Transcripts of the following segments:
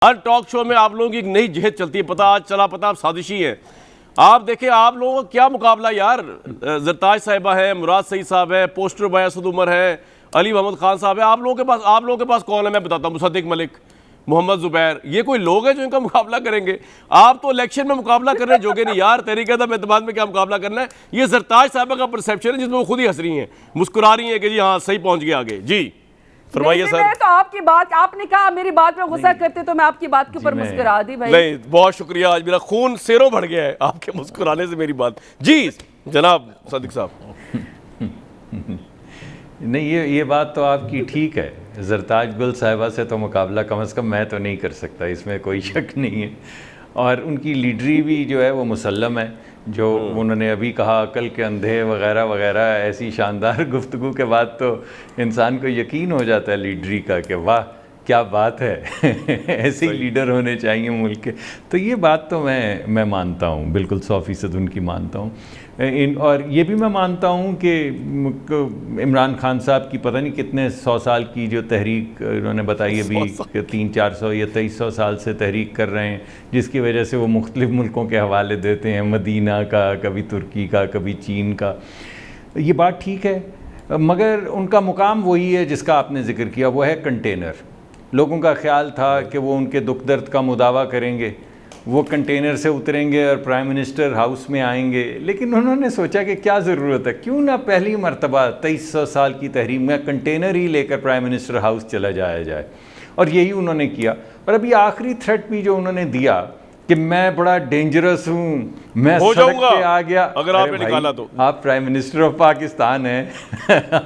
ہر talk show میں آپ لوگوں کی ایک نئی جہد چلتی ہے، پتہ آج چلا پتہ آپ سازشی ہیں. آپ دیکھیں آپ لوگوں کا کیا مقابلہ یار. زرتاج صاحبہ ہے، مراد سعید صاحب ہے، پوسٹر بھائی اسد عمر ہے، علی محمد خان صاحب ہے. آپ لوگوں کے پاس کون ہے میں بتاتا ہوں. مصدق ملک، محمد زبیر، یہ کوئی لوگ ہیں جو ان کا مقابلہ کریں گے؟ آپ تو الیکشن میں مقابلہ کرنے جوگے نہیں یار. تحریک عدم اعتماد میں کیا مقابلہ کرنا ہے؟ یہ زرتاج صاحبہ کا پرسیپشن ہے جس میں وہ خود ہی ہنس رہی ہیں، مسکرا رہی ہیں کہ جی ہاں صحیح پہنچ گیا آگے. جی فرمائیے سر. میں تو آپ کی بات، آپ نے کہا میری بات میں غصہ کرتے تو میں آپ کی بات کے اوپر مسکرا دی. بھائی نہیں، بہت شکریہ، آج میرا خون سیروں بڑھ گیا ہے آپ کے مسکرانے سے میری بات. جی جناب صادق صاحب. نہیں یہ بات تو آپ کی ٹھیک ہے. زرتاج گل صاحبہ سے تو مقابلہ کم از کم میں تو نہیں کر سکتا، اس میں کوئی شک نہیں ہے. اور ان کی لیڈری بھی جو ہے وہ مسلم ہے. جو انہوں نے ابھی کہا عقل کے اندھے وغیرہ وغیرہ، ایسی شاندار گفتگو کے بعد تو انسان کو یقین ہو جاتا ہے لیڈری کا کہ واہ کیا بات ہے. ایسے ہی لیڈر ہونے چاہیے ملک کے. تو یہ بات تو میں مانتا ہوں، بالکل 100% ان کی مانتا ہوں. اور یہ بھی میں مانتا ہوں کہ عمران خان صاحب کی پتہ نہیں کتنے 100 سال کی جو تحریک انہوں نے بتائی ابھی، 300-400 یا 2300 سال سے تحریک کر رہے ہیں، جس کی وجہ سے وہ مختلف ملکوں کے حوالے دیتے ہیں، مدینہ کا، کبھی ترکی کا، کبھی چین کا. یہ بات ٹھیک ہے، مگر ان کا مقام وہی ہے جس کا آپ نے ذکر کیا، وہ ہے کنٹینر. لوگوں کا خیال تھا کہ وہ ان کے دکھ درد کا مداوع کریں گے، وہ کنٹینر سے اتریں گے اور پرائم منسٹر ہاؤس میں آئیں گے. لیکن انہوں نے سوچا کہ کیا ضرورت ہے، کیوں نہ پہلی مرتبہ 2300 سال کی تحریم میں کنٹینر ہی لے کر پرائم منسٹر ہاؤس چلا جایا جائے. اور یہی انہوں نے کیا. اور ابھی آخری تھریٹ بھی جو انہوں نے دیا کہ میں بڑا ڈینجرس ہوں، میں سڑک پہ آ گیا. اگر آپ نے نکالا تو آپ پرائم منسٹر آف پاکستان ہیں،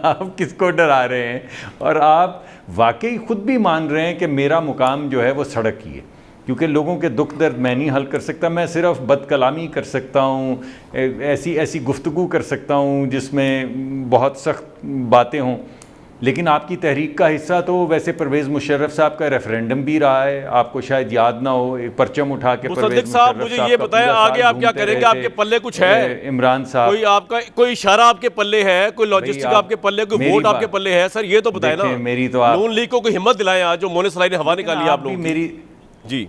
آپ کس کو ڈرا رہے ہیں؟ اور آپ واقعی خود بھی مان رہے ہیں کہ میرا مقام جو ہے وہ سڑک ہی ہے، کیونکہ لوگوں کے دکھ درد میں نہیں حل کر سکتا. میں صرف بد کلامی کر سکتا ہوں، ایسی گفتگو کر سکتا ہوں جس میں بہت سخت باتیں ہوں. لیکن آپ کی تحریک کا حصہ تو ویسے پرویز مشرف صاحب کا ریفرینڈم بھی رہا ہے. آپ کو شاید یاد نہ ہو، ایک پرچم اٹھا کے مصدق صاحب مجھے یہ بتائیں آگے آپ کیا کریں گے؟ آپ کے پلے کچھ ہے عمران صاحب؟ کوئی آپ کا کوئی اشارہ آپ کے پلے ہے، کوئی لاجسٹک آپ کے پلے، کوئی ووٹ آپ کے پلے ہے؟ سر یہ تو بتائیں نا. میری تو آپ نون لیگ کو کوئی ہمت دلائیں آج جو مونے سلائی نے ہوا نکالی آپ لوگوں کی. جی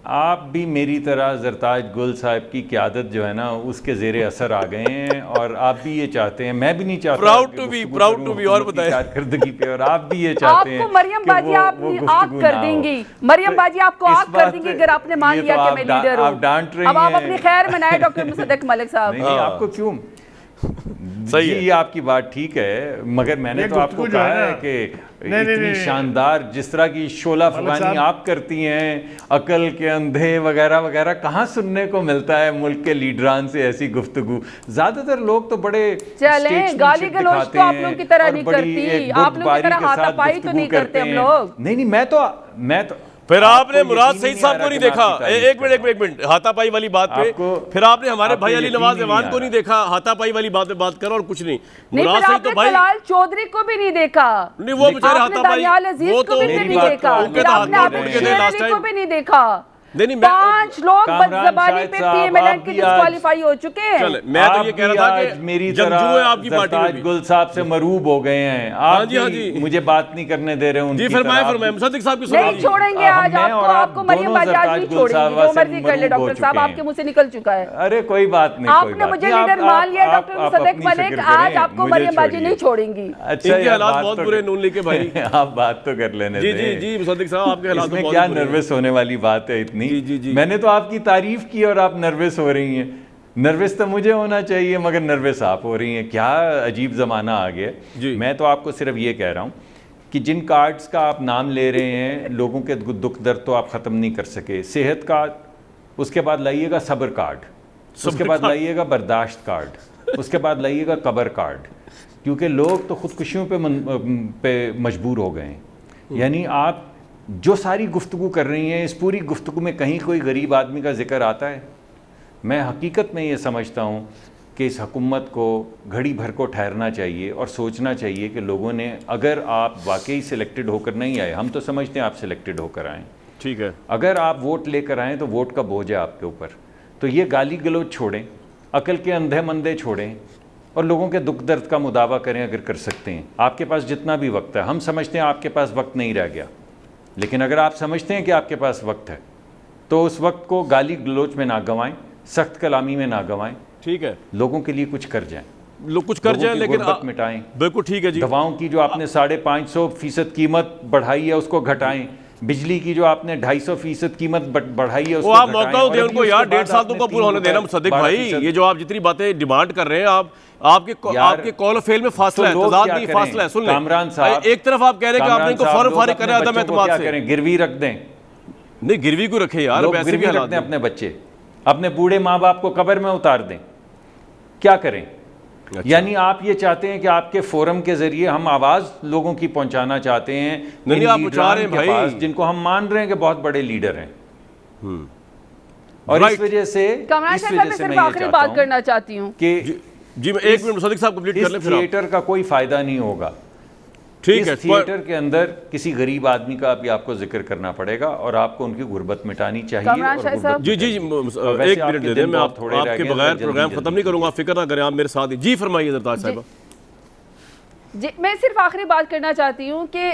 آپ بھی میری طرح زرتاج گل صاحب کی قیادت جو ہے نا اس کے زیر اثر آ گئے ہیں، اور آپ بھی یہ چاہتے ہیں، میں بھی نہیں چاہتا پراؤڈ ٹو بی. اور بتائیں کارکردگی پہ، اور آپ بھی یہ چاہتے ہیں آپ کو مریم باجی آپ کر دیں گی، مریم باجی آپ کو آگ کر دیں گی اگر آپ نے مان لیا کہ میں لیڈر ہوں. آپ ڈانٹ رہی ہیں. اب آپ اپنی خیر منائے ڈاکٹر مصدق ملک صاحب. نہیں آپ کو کیوں؟ صحیح ہے، یہ آپ کی بات ٹھیک ہے، مگر میں نے تو آپ کو کہا ہے کہ اتنی شاندار جس طرح کی شعلہ افغانی آپ کرتی ہیں، عقل کے اندھے وغیرہ وغیرہ، کہاں سننے کو ملتا ہے ملک کے لیڈران سے ایسی گفتگو؟ زیادہ تر لوگ تو بڑے چلیں گالی گلوچ تو آپ لوگ کی طرح نہیں کرتی، آپ لوگ کی طرح ہاتھا پائی تو نہیں کرتے ہم لوگ. نہیں میں تو پھر آپ نے مراد سعید صاحب کو نہیں دیکھا. ایک منٹ ہاتھا پائی والی بات پہ پھر آپ نے ہمارے بھائی علی نواز ایوان کو نہیں دیکھا. ہاتھا پائی والی بات پہ بات کرو اور کچھ نہیں. مراد سعید تو بھائی جلال چودھری کو بھی نہیں دیکھا، نہیں، وہ بیچارے ہاتھا پائی، دانیال عزیز کو بھی نہیں دیکھا، آپ نے عابد شیر علی کو بھی نہیں دیکھا. 5 لوگ بدزبانی پہ پی ایم ایل این کی ڈسکوالیفائی ہو چکے ہیں. چلے میں تو یہ کہہ رہا تھا کہ میری جنگجو ہیں آپ کی پارٹی میں زرتاج گل صاحب سے مروب ہو گئے ہیں. آپ مجھے بات نہیں کرنے دے رہے ان کی. جی فرمائیں مصدق صاحب کی نہیں چھوڑیں گے آج آپ کو مریم باجی آج نہیں چھوڑیں گے، جو مرضی کر لے ڈاکٹر صاحب، آپ کے منہ سے نکل چکا ہے. ارے کوئی بات نہیں، آپ نے مجھے لیڈر مان لیا ڈاکٹر مصدق ملک، آج آپ کو مریم باجی نہیں چھوڑیں گی. اچھا یہ حالات بہت برے نون لیگ کے بھائی. آپ بات تو کر لینے دیں. جی مصدق صاحب آپ کے حالات اس میں کیا نروس ہونے والی بات ہے اتنی؟ میں نے تو آپ کی تعریف کی اور آپ نروس ہو رہی ہیں. نروس تو مجھے ہونا چاہیے مگر نروس آپ ہو رہی ہیں. کیا عجیب زمانہ آ گیا. میں تو آپ کو صرف یہ کہہ رہا ہوں کہ جن کارڈز کا آپ نام لے رہے ہیں، لوگوں کے دکھ درد تو آپ ختم نہیں کر سکے. صحت کارڈ، اس کے بعد لائیے گا صبر کارڈ، اس کے بعد لائیے گا برداشت کارڈ، اس کے بعد لائیے گا قبر کارڈ، کیونکہ لوگ تو خودکشیوں پہ مجبور ہو گئے ہیں. یعنی آپ جو ساری گفتگو کر رہی ہیں، اس پوری گفتگو میں کہیں کوئی غریب آدمی کا ذکر آتا ہے؟ میں حقیقت میں یہ سمجھتا ہوں کہ اس حکومت کو گھڑی بھر کو ٹھہرنا چاہیے اور سوچنا چاہیے کہ لوگوں نے، اگر آپ واقعی سلیکٹڈ ہو کر نہیں آئے، ہم تو سمجھتے ہیں آپ سلیکٹڈ ہو کر آئیں، ٹھیک ہے، اگر آپ ووٹ لے کر آئیں تو ووٹ کا بوجھ ہے آپ کے اوپر، تو یہ گالی گلوچ چھوڑیں، عقل کے اندھے مندے چھوڑیں اور لوگوں کے دکھ درد کا مداوع کریں اگر کر سکتے ہیں. آپ کے پاس جتنا بھی وقت ہے، ہم سمجھتے ہیں آپ کے پاس وقت نہیں رہ گیا. لیکن اگر آپ سمجھتے ہیں کہ آپ کے پاس وقت ہے تو اس وقت کو گالی گلوچ میں نہ گوائیں، سخت کلامی میں نہ گوائیں، ٹھیک ہے، لوگوں کے لیے کچھ کر جائیں، لوگ کچھ کر جائیں، لیکن غربت مٹائیں، بالکل ٹھیک ہے جی، دواؤں کی جو آپ نے 550% قیمت بڑھائی ہے اس کو گھٹائیں، بجلی کی جو آپ نے 250% قیمت بڑھائی ہے اس کو آپ گھٹائیں، موقع دیں ان کو یار، 1.5 سال تو کو پورا ہونے دینا مصدق بھائی، یہ جو آپ جتنی باتیں ڈیمانڈ کر رہے ہیں، آپ کے کال و فیل میں فاصلہ ہے، تضاد نہیں، فاصلہ ہے، سن لیں کامران صاحب، ایک طرف آپ کہہ رہے ہیں کہ آپ نے ان کو فوراً فارغ کرنا ہے عدم اعتماد سے، کریں گروی رکھ دیں، نہیں گروی کو رکھے یار، لوگ ویسے بھی گروی حالات رکھ دیں اپنے بچے، اپنے بوڑھے ماں باپ کو قبر میں اتار دیں، کیا کریں؟ یعنی آپ یہ چاہتے ہیں کہ آپ کے فورم کے ذریعے ہم آواز لوگوں کی پہنچانا چاہتے ہیں نہیں آپ پہنچا رہے ہیں بھائی، جن کو ہم مان رہے ہیں کہ بہت بڑے لیڈر ہیں، اور اس وجہ سے کامران صاحب میں صرف آخری بات کرنا چاہتی ہوں کہ جی میں ایک منٹ مصدق صاحب کمپلیٹ کر لیں، اس تھیٹر کا کوئی فائدہ نہیں ہوگا، ٹھیک ہے، اس تھیٹر کے اندر کسی غریب آدمی کا بھی آپ کو ذکر کرنا پڑے گا اور آپ کو ان کی غربت مٹانی چاہیے، جی ایک منٹ دے دیں، میں آپ کے بغیر پروگرام ختم نہیں کروں گا، فکر نہ کریں آپ میرے ساتھ ہی، جی فرمائیے زرتاج صاحبہ۔ جی میں صرف آخری بات کرنا چاہتی ہوں کہ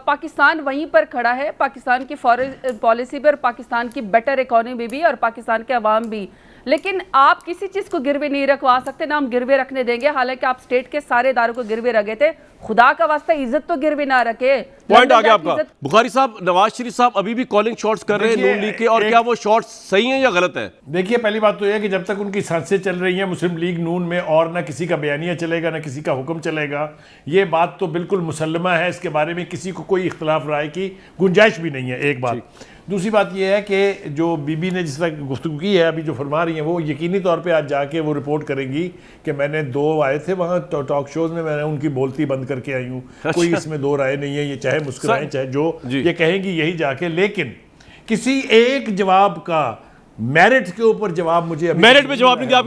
پاکستان وہیں پر کھڑا ہے، پاکستان کی فارن پالیسی پر، پاکستان کی بیٹر اکانومی بھی اور پاکستان کے عوام بھی، لیکن آپ کسی چیز کو گروے نہیں رکھوا سکتے، نہ ہم گروے رکھنے دیں گے، حالانکہ آپ اسٹیٹ کے سارے اداروں کو گروے رکھے تھے، خدا کا واسطہ عزت تو گروے نہ رکھے۔ پوائنٹ آگیا آپ کا، بخاری صاحب، نواز شریف صاحب ابھی بھی کالنگ شارٹس کر رہے ہیں نون لیگ کے، اور کیا وہ شارٹس صحیح ہیں یا غلط ہیں؟ دیکھیے پہلی بات تو یہ ہے کہ جب تک ان کی سانسیں چل رہی ہیں مسلم لیگ نون میں، اور نہ کسی کا بیانیہ چلے گا نہ کسی کا حکم چلے گا، یہ بات تو بالکل مسلمہ ہے، اس کے بارے میں کسی کو کوئی اختلاف رائے کی گنجائش بھی نہیں ہے، ایک بات۔ دوسری بات یہ ہے کہ جو بی بی نے جس طرح گفتگو کی ہے ابھی جو فرما رہی ہیں، وہ یقینی طور پہ آج جا کے وہ رپورٹ کریں گی کہ میں نے 2 آئے تھے وہاں ٹاک شوز میں، میں نے ان کی بولتی بند کر کے آئی ہوں، کوئی اس میں 2 رائے نہیں ہے، یہ چاہے مسکرائیں چاہے جو یہ کہیں گی یہی جا کے، لیکن کسی ایک جواب کا میرٹ کے اوپر جواب مجھے میرٹ پہ جواب نہیں دیا آپ